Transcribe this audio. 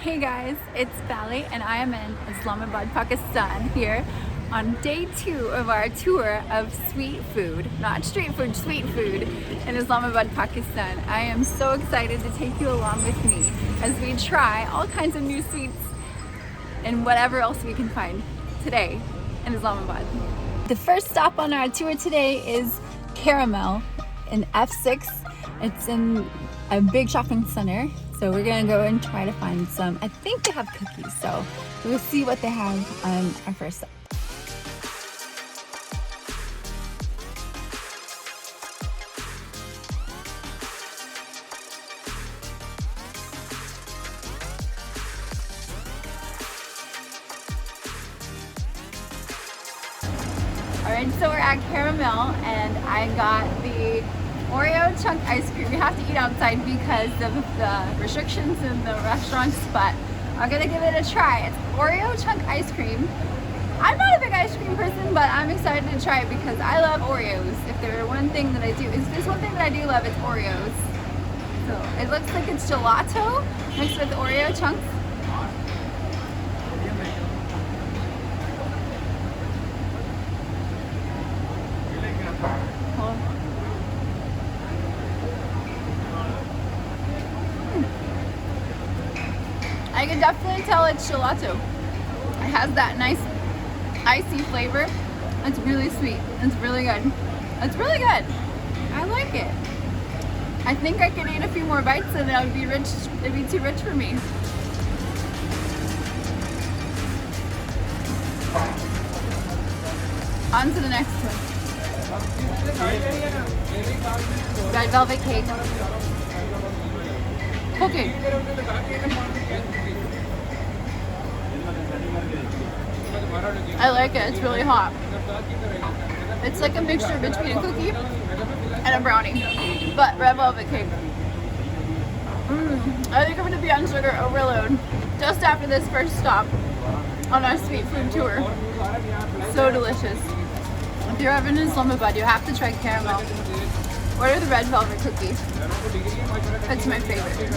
Hey guys, it's Valley and I am in Islamabad, Pakistan here on day 2 of our tour of sweet food, not street food, sweet food in Islamabad, Pakistan. I am so excited to take you along with me as we try all kinds of new sweets and whatever else we can find today in Islamabad. The first stop on our tour today is Karamel in F6. It's in a big shopping center. So we're gonna go and try to find some. I think they have cookies, so we'll see what they have on our first stop. Alright, so we're at Karamel and I got the Oreo chunk ice cream. We have to eat outside because of the restrictions in the restaurants, but I'm gonna give it a try. It's Oreo chunk ice cream. I'm not a big ice cream person, but I'm excited to try it because I love Oreos. If there's one thing that I do love, it's Oreos. So it looks like it's gelato mixed with Oreo chunks. I can definitely tell it's gelato. It has that nice icy flavor. It's really sweet. It's really good. It's really good. I like it. I think I could eat a few more bites and it would be rich. It'd be too rich for me. On to the next one. Red velvet cake. Cookie. I like it. It's really hot. It's like a mixture between a cookie and a brownie, but red velvet cake. I think I'm going to be on sugar overload just after this first stop on our sweet food tour. So delicious. If you're ever in Islamabad, you have to try Karamel. Order the red velvet cookie. It's my favorite.